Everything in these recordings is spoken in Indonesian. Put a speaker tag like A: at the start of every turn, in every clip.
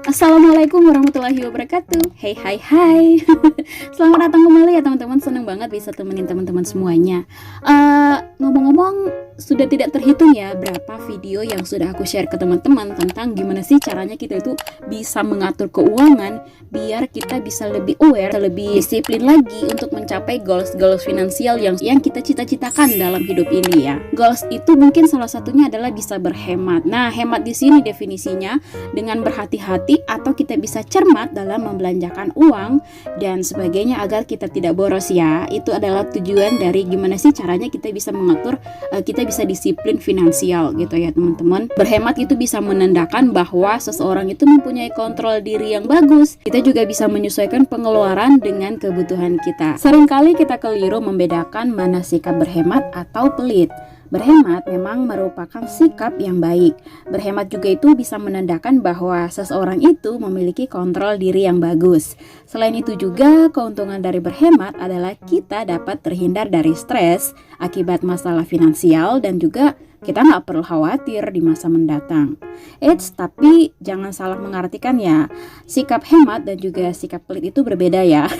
A: Assalamualaikum warahmatullahi wabarakatuh. Hey hai hai. Selamat datang kembali ya teman-teman. Senang banget bisa temenin teman-teman semuanya. Ngomong-ngomong, sudah tidak terhitung ya berapa video yang sudah aku share ke teman-teman tentang gimana sih caranya kita itu bisa mengatur keuangan biar kita bisa lebih aware, lebih disiplin lagi untuk mencapai goals finansial yang kita cita-citakan dalam hidup ini ya. Goals itu mungkin salah satunya adalah bisa berhemat. Nah, hemat di sini definisinya dengan berhati-hati atau kita bisa cermat dalam membelanjakan uang dan sebagainya agar kita tidak boros ya. Itu adalah tujuan dari gimana sih caranya kita bisa mengatur, kita bisa disiplin finansial gitu ya teman-teman. Berhemat itu bisa menandakan bahwa seseorang itu mempunyai kontrol diri yang bagus. Kita juga bisa menyesuaikan pengeluaran dengan kebutuhan kita. Seringkali kita keliru membedakan mana sikap berhemat atau pelit. Berhemat memang merupakan sikap yang baik. Berhemat juga itu bisa menandakan bahwa seseorang itu memiliki kontrol diri yang bagus. Selain itu juga keuntungan dari berhemat adalah kita dapat terhindar dari stres akibat masalah finansial dan juga kita nggak perlu khawatir di masa mendatang. Tapi jangan salah mengartikan ya, sikap hemat dan juga sikap pelit itu berbeda ya.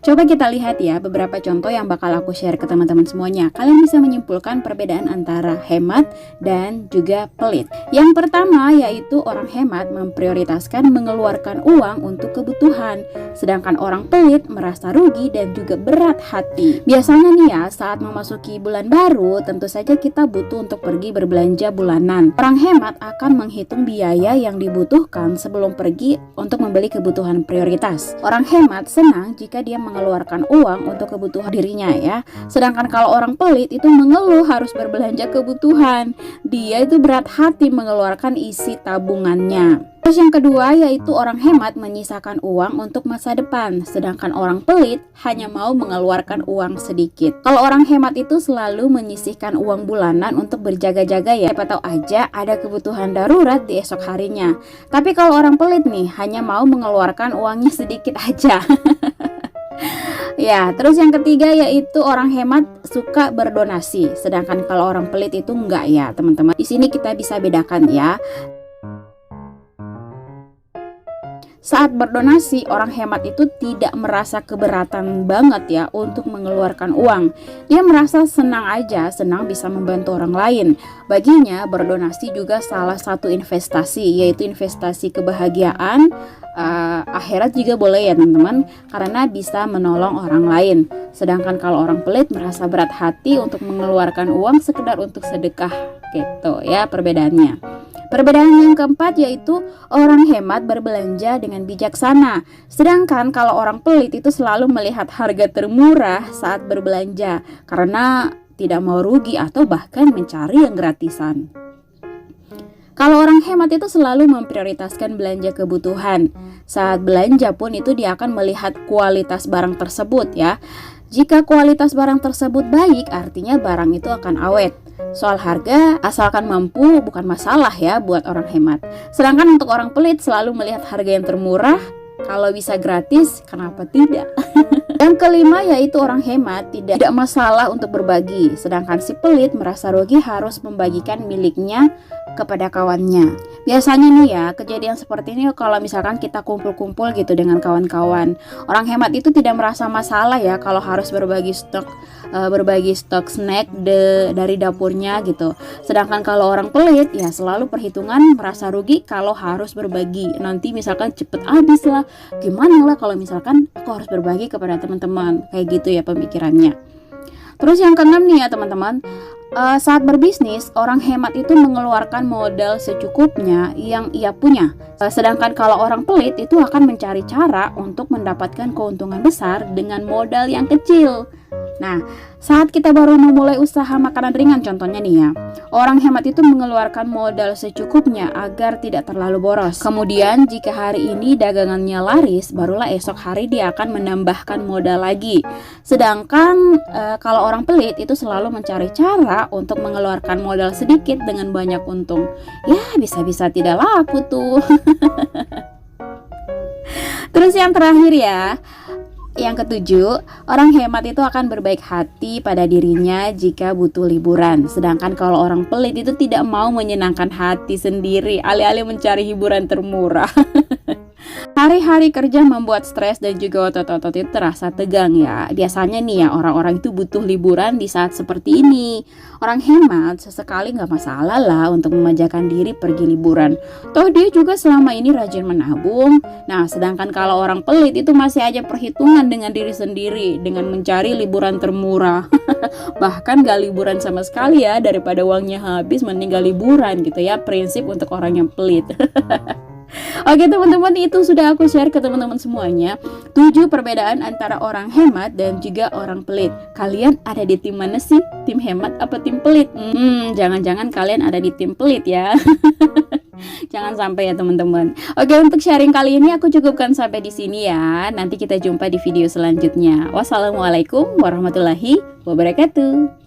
A: Coba kita lihat ya beberapa contoh yang bakal aku share ke teman-teman semuanya. Kalian bisa menyimpulkan perbedaan antara hemat dan juga pelit. Yang pertama yaitu orang hemat memprioritaskan mengeluarkan uang untuk kebutuhan, sedangkan orang pelit merasa rugi dan juga berat hati. Biasanya nih ya, saat memasuki bulan baru, tentu saja kita butuh untuk pergi berbelanja bulanan. Orang hemat akan menghitung biaya yang dibutuhkan sebelum pergi untuk membeli kebutuhan prioritas. Orang hemat senang jika dia mengeluarkan uang untuk kebutuhan dirinya ya. Sedangkan kalau orang pelit itu mengeluh harus berbelanja kebutuhan. Dia itu berat hati mengeluarkan isi tabungannya. Terus yang kedua yaitu orang hemat menyisakan uang untuk masa depan, sedangkan orang pelit hanya mau mengeluarkan uang sedikit. Kalau orang hemat itu selalu menyisihkan uang bulanan untuk berjaga-jaga ya, siapa tahu aja ada kebutuhan darurat di esok harinya. Tapi kalau orang pelit nih hanya mau mengeluarkan uangnya sedikit aja. Ya, terus yang ketiga yaitu orang hemat suka berdonasi, sedangkan kalau orang pelit itu enggak ya, teman-teman. Di sini kita bisa bedakan ya. Saat berdonasi, orang hemat itu tidak merasa keberatan banget ya untuk mengeluarkan uang. Dia merasa senang aja, senang bisa membantu orang lain. Baginya, berdonasi juga salah satu investasi, yaitu investasi kebahagiaan, akhirat juga boleh ya teman-teman, karena bisa menolong orang lain. Sedangkan kalau orang pelit merasa berat hati untuk mengeluarkan uang sekedar untuk sedekah gitu ya perbedaannya. Perbedaan yang keempat yaitu orang hemat berbelanja dengan bijaksana. Sedangkan kalau orang pelit itu selalu melihat harga termurah saat berbelanja karena tidak mau rugi atau bahkan mencari yang gratisan. Kalau orang hemat itu selalu memprioritaskan belanja kebutuhan. Saat belanja pun itu dia akan melihat kualitas barang tersebut ya. Jika kualitas barang tersebut baik, artinya barang itu akan awet. Soal harga, asalkan mampu bukan masalah ya buat orang hemat. Sedangkan untuk orang pelit selalu melihat harga yang termurah, kalau bisa gratis, kenapa tidak? Yang kelima yaitu orang hemat tidak masalah untuk berbagi, sedangkan si pelit merasa rugi harus membagikan miliknya kepada kawannya. Biasanya nih ya, kejadian seperti ini kalau misalkan kita kumpul-kumpul gitu dengan kawan-kawan. Orang hemat itu tidak merasa masalah ya kalau harus berbagi stok snack dari dapurnya gitu. Sedangkan kalau orang pelit ya selalu perhitungan merasa rugi kalau harus berbagi. Nanti misalkan cepet habis lah, gimana lah kalau misalkan aku harus berbagi kepada teman-teman. Kayak gitu ya pemikirannya. Terus yang keenam nih ya teman-teman, saat berbisnis, orang hemat itu mengeluarkan modal secukupnya yang ia punya. Sedangkan kalau orang pelit itu akan mencari cara untuk mendapatkan keuntungan besar dengan modal yang kecil. Nah, saat kita baru memulai usaha makanan ringan contohnya nih ya, orang hemat itu mengeluarkan modal secukupnya agar tidak terlalu boros. Kemudian jika hari ini dagangannya laris, barulah esok hari dia akan menambahkan modal lagi. Sedangkan kalau orang pelit itu selalu mencari cara untuk mengeluarkan modal sedikit dengan banyak untung. Ya, bisa-bisa tidak laku tuh. Terus yang terakhir ya, Yang ketujuh, orang hemat itu akan berbaik hati pada dirinya jika butuh liburan. Sedangkan kalau orang pelit itu tidak mau menyenangkan hati sendiri, alih-alih mencari hiburan termurah. Hari-hari kerja membuat stres dan juga otot-otot itu terasa tegang ya. Biasanya nih ya orang-orang itu butuh liburan di saat seperti ini. Orang hemat sesekali nggak masalah lah untuk memanjakan diri pergi liburan. Toh dia juga selama ini rajin menabung. Nah sedangkan kalau orang pelit itu masih aja perhitungan dengan diri sendiri dengan mencari liburan termurah. Bahkan gak liburan sama sekali ya, daripada uangnya habis mending gak liburan gitu ya. Prinsip untuk orang yang pelit. Oke teman-teman, itu sudah aku share ke teman-teman semuanya 7 perbedaan antara orang hemat dan juga orang pelit. Kalian ada di tim mana sih? Tim hemat apa tim pelit? Jangan-jangan kalian ada di tim pelit ya. Jangan sampai ya teman-teman. Oke, untuk sharing kali ini aku cukupkan sampai di sini ya. Nanti kita jumpa di video selanjutnya. Wassalamualaikum warahmatullahi wabarakatuh.